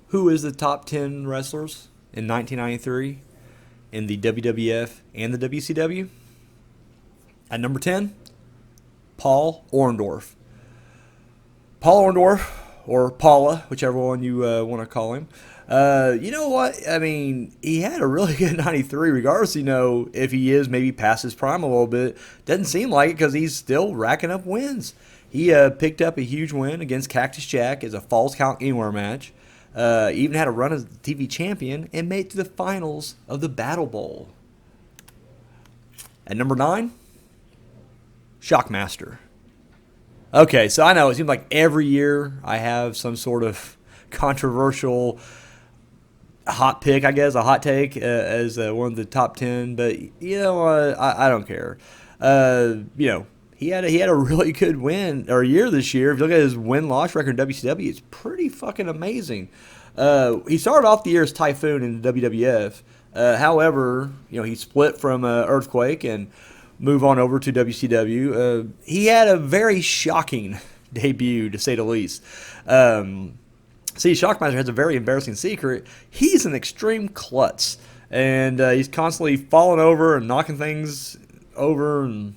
who is the top 10 wrestlers in 1993 in the WWF and the WCW? At number 10, Paul Orndorff. Paul Orndorff, or Paula, whichever one you want to call him. You know what? I mean, he had a really good 93, regardless, if he is maybe past his prime a little bit. Doesn't seem like it because he's still racking up wins. He picked up a huge win against Cactus Jack as a Falls Count Anywhere match. Even had a run as the TV champion and made it to the finals of the Battle Bowl. At number 9, Shockmaster. Okay, so I know it seems like every year I have some sort of controversial hot pick, I guess, a hot take as one of the top 10, but you know what? I don't care. He had a really good win or year this year. If you look at his win-loss record in WCW, it's pretty fucking amazing. He started off the year as Typhoon in the WWF. However, he split from Earthquake and moved on over to WCW. He had a very shocking debut, to say the least. Shockmaster has a very embarrassing secret. He's an extreme klutz, and he's constantly falling over and knocking things over, and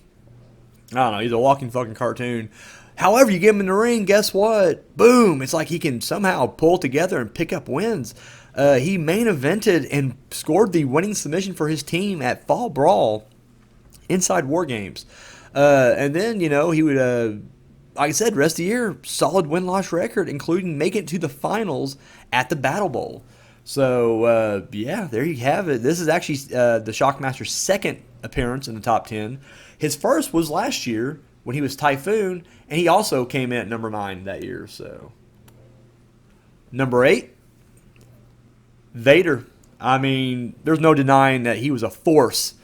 I don't know, he's a walking fucking cartoon. However, you get him in the ring, guess what? Boom! It's like he can somehow pull together and pick up wins. He main evented and scored the winning submission for his team at Fall Brawl inside War Games. And then, he would, like I said, rest of the year, solid win-loss record, including making it to the finals at the Battle Bowl. So, there you have it. This is actually the Shockmaster's second appearance in the top 10. His first was last year when he was Typhoon, and he also came in at number 9 that year. So, number 8, Vader. I mean, there's no denying that he was a force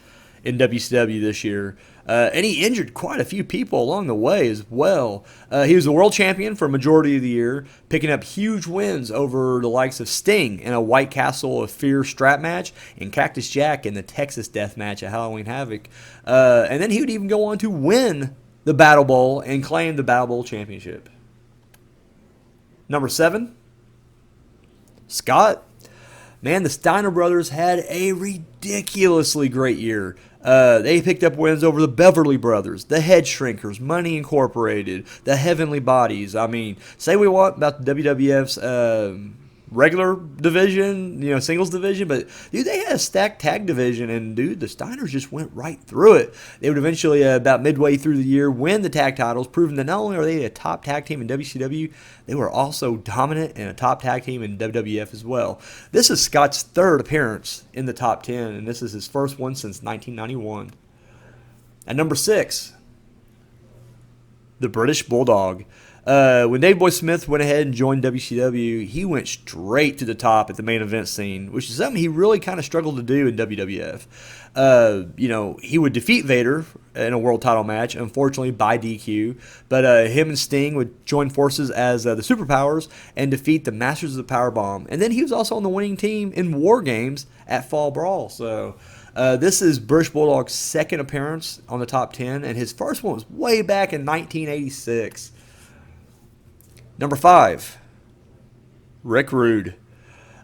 in WCW this year. And he injured quite a few people along the way as well. He was the world champion for a majority of the year, picking up huge wins over the likes of Sting in a White Castle of Fear strap match and Cactus Jack in the Texas Death Match at Halloween Havoc. And then he would even go on to win the Battle Bowl and claim the Battle Bowl championship. Number 7, Scott. Man, the Steiner brothers had a ridiculously great year. They picked up wins over the Beverly Brothers, the Head Shrinkers, Money Incorporated, the Heavenly Bodies. I mean, say we want about the WWF's regular division, singles division, but dude, they had a stacked tag division, and dude, the Steiners just went right through it. They would eventually, about midway through the year, win the tag titles, proving that not only are they a top tag team in WCW, they were also dominant and a top tag team in WWF as well. This is Scott's third appearance in the top 10, and this is his first one since 1991. At number 6, the British Bulldog. When Dave Boy Smith went ahead and joined WCW, he went straight to the top at the main event scene, which is something he really kind of struggled to do in WWF. He would defeat Vader in a world title match, unfortunately by DQ, but him and Sting would join forces as the Superpowers and defeat the Masters of the Powerbomb. And then he was also on the winning team in War Games at Fall Brawl. So this is British Bulldog's second appearance on the top 10, and his first one was way back in 1986. Number 5, Rick Rude.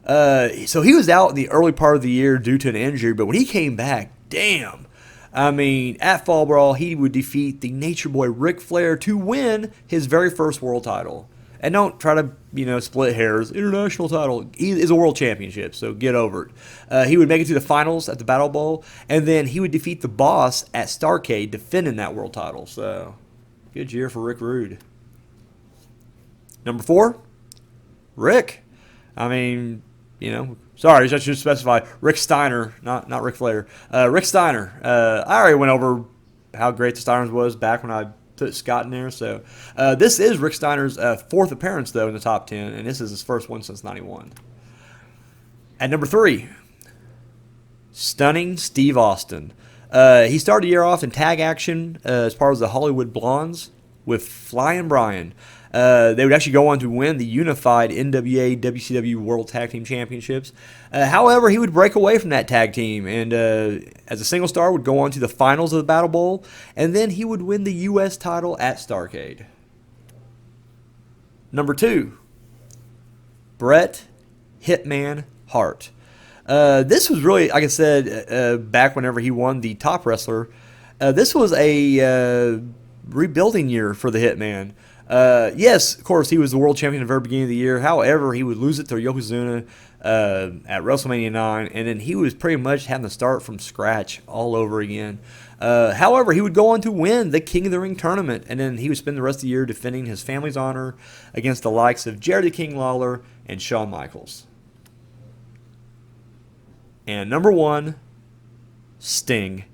So he was out in the early part of the year due to an injury, but when he came back, damn. I mean, at Fall Brawl, he would defeat the Nature Boy Ric Flair to win his very first world title. And don't try to, split hairs. International title. He is a world championship, so get over it. He would make it to the finals at the Battle Bowl, and then he would defeat the Boss at Starrcade, defending that world title. So, good year for Rick Rude. Number 4, Rick. I mean, sorry, I should specify Rick Steiner, not Ric Flair. Rick Steiner. I already went over how great the Steiners was back when I put Scott in there. So this is Rick Steiner's fourth appearance, though, in the top 10, and this is his first one since 91. At number 3, Stunning Steve Austin. He started the year off in tag action as part of the Hollywood Blondes with Flying Brian. They would actually go on to win the unified NWA WCW World Tag Team Championships. However, he would break away from that tag team and as a single star would go on to the finals of the Battle Bowl, and then he would win the U.S. title at Starrcade. Number 2, Bret Hitman Hart. This was really, like I said, back whenever he won the Top Wrestler. This was a rebuilding year for the Hitman. Yes, of course, he was the world champion at the very beginning of the year. However, he would lose it to Yokozuna at WrestleMania 9, and then he was pretty much having to start from scratch all over again. However, he would go on to win the King of the Ring tournament, and then he would spend the rest of the year defending his family's honor against the likes of Jerry the King Lawler and Shawn Michaels. And number 1, Sting.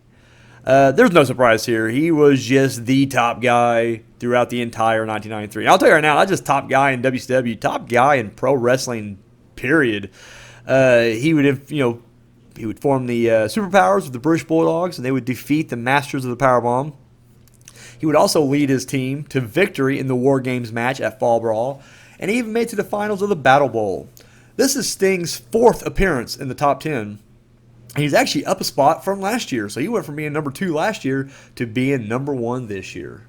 There's no surprise here. He was just the top guy throughout the entire 1993. And I'll tell you right now, not just top guy in WCW, top guy in pro wrestling, period. He would form the Superpowers with the British Bulldogs, and they would defeat the Masters of the Powerbomb. He would also lead his team to victory in the War Games match at Fall Brawl, and he even made it to the finals of the Battle Bowl. This is Sting's 4th appearance in the top 10. He's actually up a spot from last year, so he went from being number 2 last year to being number 1 this year.